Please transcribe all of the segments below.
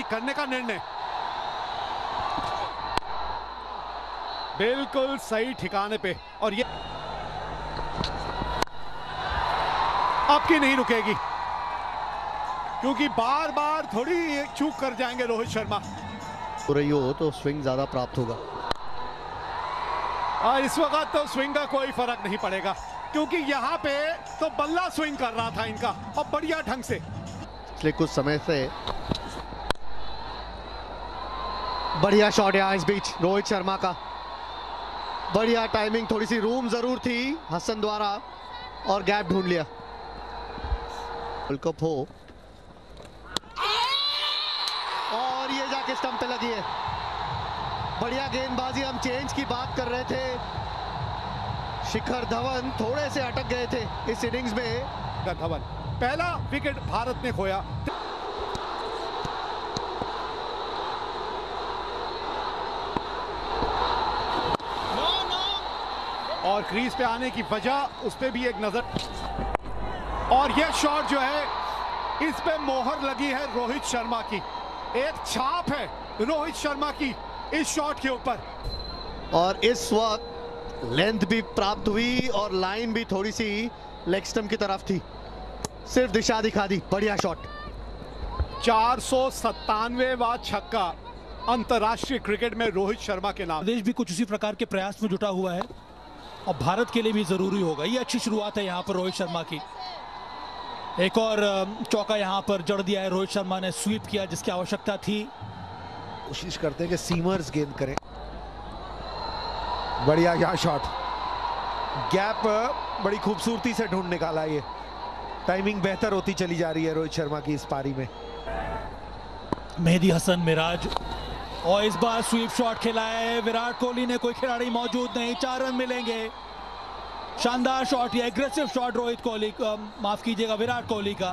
करने का निर्णय बिल्कुल सही ठिकाने पे, और ये आपकी नहीं रुकेगी क्योंकि बार बार थोड़ी चूक कर जाएंगे रोहित शर्मा। हो रही हो तो स्विंग ज्यादा प्राप्त होगा, और इस वक्त तो स्विंग का कोई फर्क नहीं पड़ेगा क्योंकि यहाँ पे तो बल्ला स्विंग कर रहा था इनका, और बढ़िया ढंग से। इसलिए कुछ समय से बढ़िया शॉट यहाँ इस बीच रोहित शर्मा का, बढ़िया टाइमिंग, थोड़ी सी रूम जरूर थी हसन द्वारा और गैप ढूंढ लिया। वर्ल्ड कप हो और ये जाके स्टंप पे लगी है। बढ़िया गेंदबाजी, हम चेंज की बात कर रहे थे, शिखर धवन थोड़े से अटक गए थे इस इनिंग्स में। धवन पहला विकेट भारत ने खोया। और क्रीज पे आने की वजह, उस पे भी एक नजर, और ये शॉट जो है इस पे मोहर लगी है रोहित शर्मा की, एक छाप है रोहित शर्मा की इस शॉट के ऊपर। और इस वक्त लेंथ भी प्राप्त हुई और लाइन भी थोड़ी सी लेग स्टंप की तरफ थी, सिर्फ दिशा दिखा दी। बढ़िया शॉट। 497वां छक्का अंतरराष्ट्रीय क्रिकेट में रोहित शर्मा के नाम। देश भी कुछ उसी प्रकार के प्रयास में जुटा हुआ है और भारत के लिए भी जरूरी होगा। ये अच्छी शुरुआत है यहाँ पर रोहित शर्मा की। एक और चौका यहाँ पर जड़ दिया है रोहित शर्मा ने, स्वीप किया जिसकी आवश्यकता थी। कोशिश करते हैं कि सीमर्स गेंद करें। बढ़िया यहाँ शॉट, गैप बड़ी खूबसूरती से ढूंढ निकाला। ये टाइमिंग बेहतर होती चली जा रही है रोहित शर्मा की इस पारी में। मेहदी हसन मिराज, और इस बार स्वीप शॉट खेला है विराट कोहली ने, कोई खिलाड़ी मौजूद नहीं, 4 रन मिलेंगे। शानदार शॉट, ये एग्रेसिव शॉट रोहित कोहली, माफ कीजिएगा विराट कोहली का।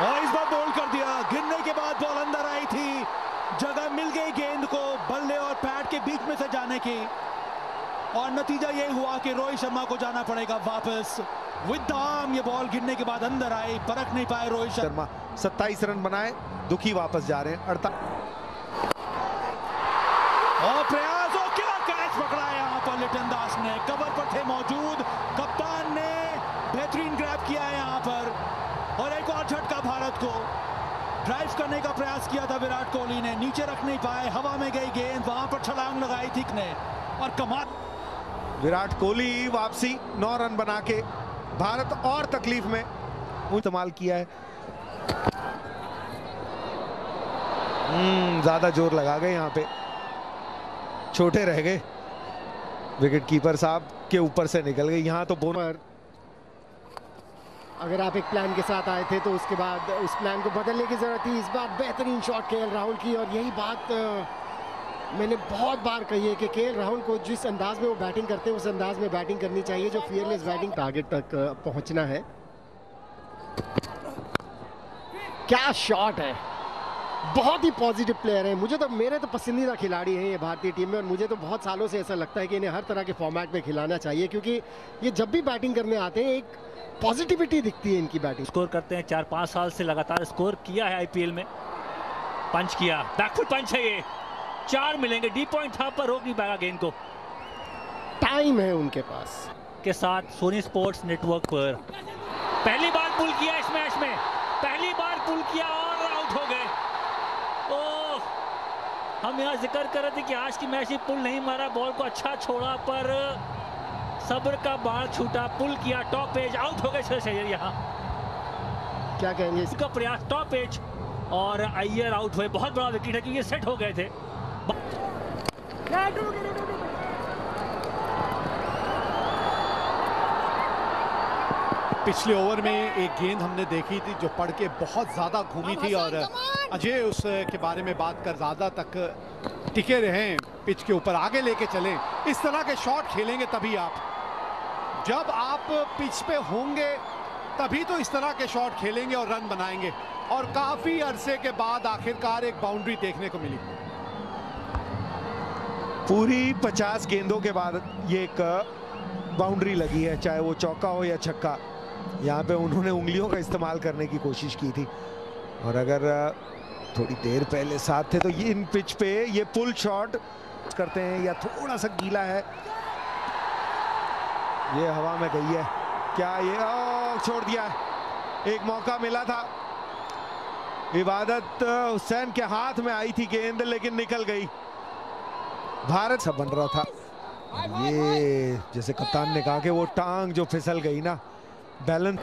और इस बार बॉल कर दिया, गिरने के बाद बॉल अंदर आई थी, जगह मिल गई गेंद को बल्ले और पैड के बीच में से जाने की, और नतीजा यही हुआ कि रोहित शर्मा को जाना पड़ेगा वापस। विद द आर्म ये बॉल गिरने के बाद अंदर आई, परख नहीं पाए रोहित शर्मा। 27 रन बनाए, दुखी वापस जा रहे हैं। और प्रयास, और क्या कैच पकड़ा है यहाँ पर लिटन दास ने, कवर पर थे मौजूद, कप्तान ने बेहतरीन ग्रैब किया है यहाँ पर। और एक और झटका भारत को, ड्राइव करने का प्रयास किया था विराट कोहली ने, नीचे रख नहीं पाए, हवा में गई गेंद, वहां पर छलांग लगाई थी ने, और कमाल। विराट कोहली वापसी 9 रन बना के, भारत और तकलीफ में इस्तेमाल किया है। ज्यादा जोर लगा गए यहाँ पे, छोटे रह गए, विकेट कीपर साहब के ऊपर से निकल गए। यहाँ तो बोनर, अगर आप एक प्लान के साथ आए थे तो उसके बाद उस प्लान को बदलने की जरूरत थी। इस बार बेहतरीन शॉट केएल राहुल की, और यही बात मैंने बहुत बार कही है कि केएल राहुल को जिस अंदाज में वो बैटिंग करते हैं उस अंदाज में बैटिंग करनी चाहिए, जो फियरलेस बैटिंग। टारगेट तक पहुंचना है। क्या शॉट है, बहुत ही पॉजिटिव प्लेयर है। मुझे तो, मेरे तो पसंदीदा खिलाड़ी हैं ये भारतीय टीम में, और मुझे तो बहुत सालों से ऐसा लगता है कि इन्हें हर तरह के फॉर्मेट में खिलाना चाहिए, क्योंकि ये जब भी बैटिंग करने आते हैं एक पॉजिटिविटी दिखती है इनकी बैटिंग। स्कोर करते हैं, 4-5 साल से लगातार स्कोर किया है आईपीएल में। पंच किया, बैकफुट पंच है ये, 4 मिलेंगे। डी पॉइंट था पर रोक नहीं पाएगा गेंद को। टाइम है उनके पास। के साथ सोनी स्पोर्ट्स नेटवर्क पर पहली बार पुल किया इस मैच में, पहली बार पुल किया और आउट हो गए। ओह, हम यहाँ जिक्र कर रहे थे कि आज की मैच ही पुल नहीं मारा, बॉल को अच्छा छोड़ा पर सब्र का बाढ़ छूटा, पुल किया, टॉप एज, आउट हो गए शहर। यहाँ क्या कहेंगे इसका प्रयास, टॉप एज, और अय्यर आउट हुए। बहुत बड़ा विकेट है क्योंकि ये सेट हो गए थे। पिछले ओवर में एक गेंद हमने देखी थी जो पड़ के बहुत ज्यादा घूमी थी, और अजय उसके बारे में बात कर ज्यादा तक टिके रहे, पिच के ऊपर आगे लेके चलें। इस तरह के शॉट खेलेंगे तभी आप, जब आप पिच पे होंगे तभी तो इस तरह के शॉट खेलेंगे और रन बनाएंगे। और काफी अरसे के बाद आखिरकार एक बाउंड्री देखने को मिली। पूरी 50 गेंदों के बाद ये एक बाउंड्री लगी है, चाहे वो चौका हो या छक्का। यहाँ पे उन्होंने उंगलियों का इस्तेमाल करने की कोशिश की थी, और अगर थोड़ी देर पहले साथ थे तो ये इन पिच पे ये पुल शॉट करते हैं या थोड़ा सा गीला है, ये हवा में गई है क्या, ये छोड़ दिया है। एक मौका मिला था, इबादत हुसैन के हाथ में आई थी गेंद लेकिन निकल गई। भारत सब बन रहा था, ये जैसे कप्तान ने कहा कि वो टांग जो फिसल गई ना, बैलेंस।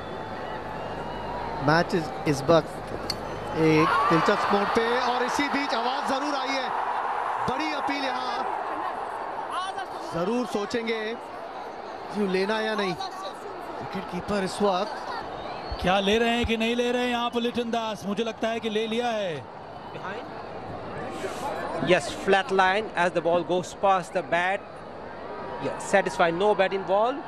मैच इस वक्त एक दिलचस्प मोड़ पे, और इसी बीच आवाज जरूर आई है, बड़ी अपील यहाँ, जरूर सोचेंगे क्यों लेना या नहीं। विकेट कीपर इस वक्त क्या ले रहे हैं कि नहीं ले रहे हैं यहाँ पर लिटन दास, मुझे लगता है कि ले लिया है। Yes, flat line as the ball goes past the bat. Yeah, satisfied, no bat involved.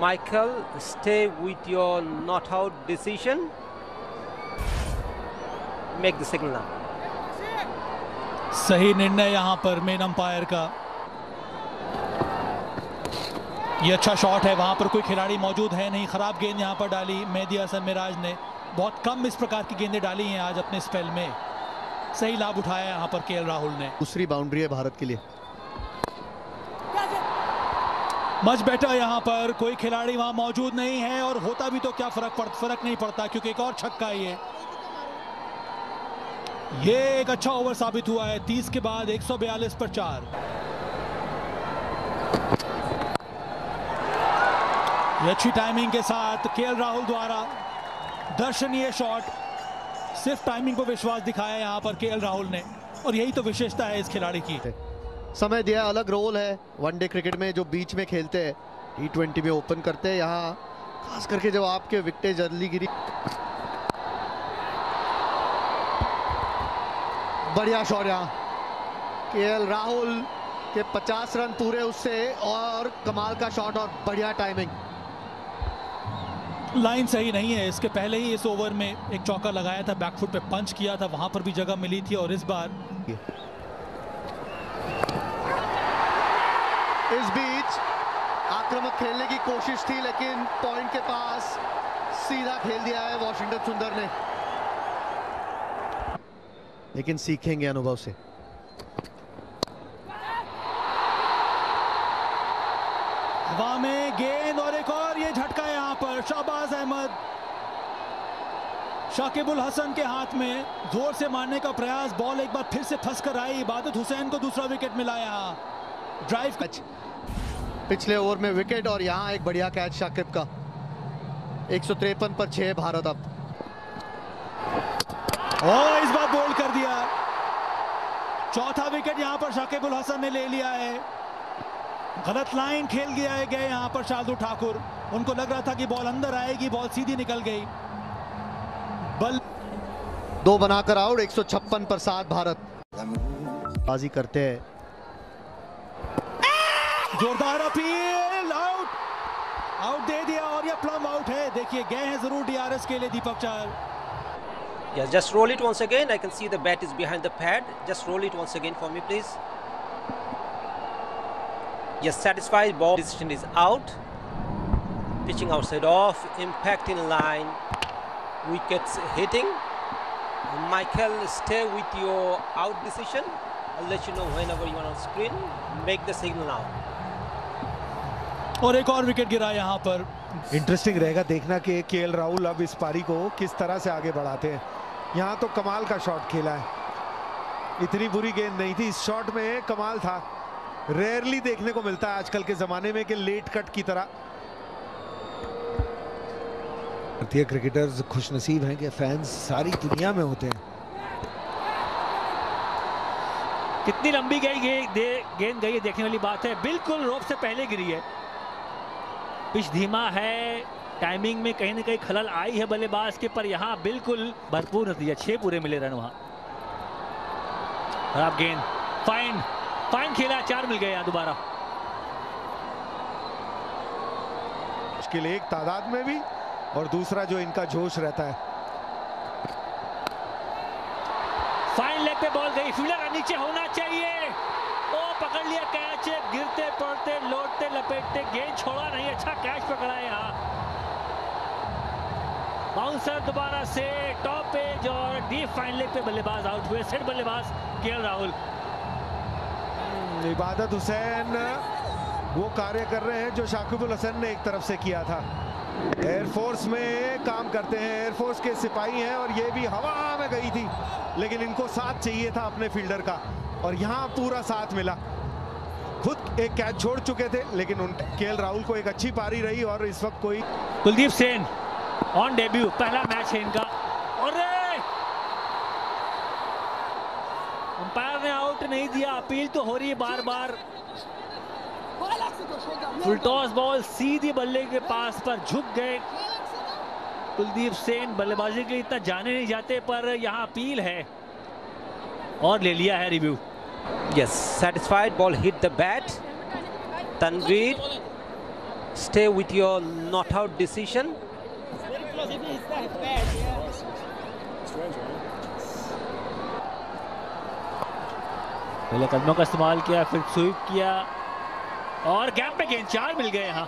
Michael, stay with your not out decision. Make the signal now. सही निर्णय यहाँ पर मेन अंपायर का। ये अच्छा शॉट है, वहां पर कोई खिलाड़ी मौजूद है नहीं। खराब गेंद यहाँ पर डाली मेहदी हसन मिराज ने, बहुत कम इस प्रकार की गेंदें डाली हैं आज अपने स्पेल में। सही लाभ उठाया यहाँ पर केएल राहुल ने। दूसरी बाउंड्री है भारत के लिए। मच बेटर, यहाँ पर कोई खिलाड़ी वहां मौजूद नहीं है, और होता भी तो क्या फर्क नहीं पड़ता, क्योंकि एक और छक्का ये एक अच्छा ओवर साबित हुआ है। 30 के बाद 142 पर 4। ये अच्छी टाइमिंग के साथ केएल राहुल द्वारा दर्शनीय शॉट, सिर्फ टाइमिंग पर विश्वास दिखाया यहाँ पर केएल राहुल ने, और यही तो विशेषता है इस खिलाड़ी की। समय दिया, अलग रोल है वनडे क्रिकेट में, जो बीच में खेलते हैं T20 में ओपन करते हैं, यहाँ खास करके जब आपके विकेटें जल्दी गिरी। बढ़िया शॉट यहाँ, केएल राहुल के 50 रन पूरे उससे, और कमाल का शॉट और बढ़िया टाइमिंग। लाइन सही नहीं है, इसके पहले ही इस ओवर में एक चौका लगाया था, बैकफुट पे पंच किया था, वहां पर भी जगह मिली थी, और इस बार इस बीच आक्रामक खेलने की कोशिश थी, लेकिन पॉइंट के पास सीधा खेल दिया है वॉशिंगटन सुंदर ने, लेकिन सीखेंगे अनुभव से। हवा में गेंद, और एक और ये झटका है यहाँ पर। शाहबाज अहमद शाकिबुल हसन के हाथ में जोर से मारने का प्रयास, बॉल एक बार फिर से फंस कर आई। इबादत हुसैन को दूसरा विकेट मिला यहाँ। ड्राइव कैच, पिछले ओवर में विकेट, और यहाँ एक बढ़िया कैच शाकिब का। 153 पर 6 भारत अब। और इस बार बोल्ड कर दिया। चौथा विकेट यहाँ पर शाकिबुल हसन ने ले लिया है। गलत लाइन खेल गए यहाँ पर शार्दुल ठाकुर, उनको लग रहा था कि बॉल अंदर आएगी, बॉल सीधी निकल गई। बल 2 बनाकर आउट। 156 पर 7 भारत। बाजी करते हैं, जोरदार अपील, आउट दे दिया, और ये प्लम आउट है। देखिए गए हैं जरूर डीआरएस के लिए Deepak Chahar. Yes, just roll it once again. I can see the bat is behind the pad. Just roll it once again for me, please. Yes, satisfied. Ball decision is out. Pitching outside off. Impact in line. Wickets hitting. Michael, stay with your out decision. I'll let you know whenever you are on screen. Make the signal now. और एक और wicket गिरा यहाँ पर। Interesting रहेगा देखना कि KL Rahul अब इस पारी को किस तरह से आगे बढ़ाते हैं। यहाँ तो कमाल का शॉट खेला है, इतनी बुरी गेंद नहीं थी, इस शॉट में कमाल था। रेयरली देखने को मिलता है आजकल के जमाने में कि लेट कट की तरह। भारतीय क्रिकेटर्स खुशनसीब हैं कि फैंस सारी दुनिया में होते हैं। कितनी लंबी गेंद गई है देखने वाली बात है। बिल्कुल रोप से पहले गिरी है। पिच धीमा है, टाइमिंग में कहीं ना कहीं खलल आई है बल्लेबाज के, पर यहाँ बिल्कुल भरपूर नतीजा। 6 पूरे मिले रन वहां। खराब गेंद, फाइन खेला, 4 मिल गए यहाँ दोबारा। मुश्किल एक तादाद में भी, और दूसरा जो इनका जोश रहता है। फाइन लेग पे बॉल गई, फील्डर का नीचे होना चाहिए। ओ पकड़ लिया कैच, गिरते पड़ते लौटते लपेटते गेंद छोड़ा नहीं। अच्छा कैच पकड़ा है यहाँ। बाउंसर दोबारा से टॉप एज और डीप फाइन लेग पे बल्लेबाज आउट हुए। सेट बल्लेबाज केएल राहुल। इबादत हुसैन वो कार्य कर रहे हैं जो शाकिब अल हसन ने एक तरफ से किया था। एयरफोर्स में काम करते हैं, एयरफोर्स के सिपाही हैं और ये भी हवा में गई थी, लेकिन इनको साथ चाहिए था अपने फील्डर का और यहाँ पूरा साथ मिला। खुद एक कैच छोड़ चुके थे, लेकिन उन केएल राहुल को एक अच्छी पारी रही और इस वक्त कोई कुलदीप सेन ऑन डेब्यू, पहला मैच है इनका। और अंपायर ने आउट नहीं दिया, अपील तो हो रही है बार बार। फुल टॉस बॉल सीधी बल्ले के पास पर झुक गए कुलदीप सेन। बल्लेबाजी के लिए इतना जाने नहीं जाते, पर यहाँ अपील है और ले लिया है review. Yes, satisfied. Ball hit the bat. Tanveer, stay with your not out decision. पहले कदमों का इस्तेमाल किया, फिर स्वीप किया और गैप पे गेंद, 4 मिल गए यहाँ।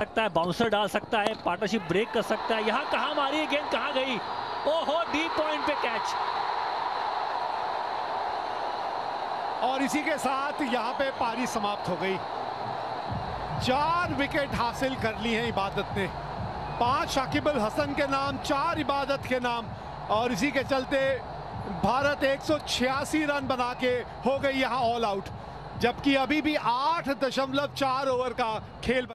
सकता है बाउंसर डाल सकता है, पार्टनरशिप ब्रेक कर सकता है। यहाँ कहाँ मारी है गेंद, कहाँ गई? ओहो, डीप पॉइंट पे कैच। और इसी के साथ यहाँ पे पारी समाप्त हो गई। 4 विकेट हासिल कर ली हैं इबादत ने, 5 शाकिब अल हसन के नाम, 4 इबादत के नाम। और इसी के चलते भारत 186 रन बना के हो गई यहाँ ऑल आउट, जबकि अभी भी 8.4 ओवर का खेल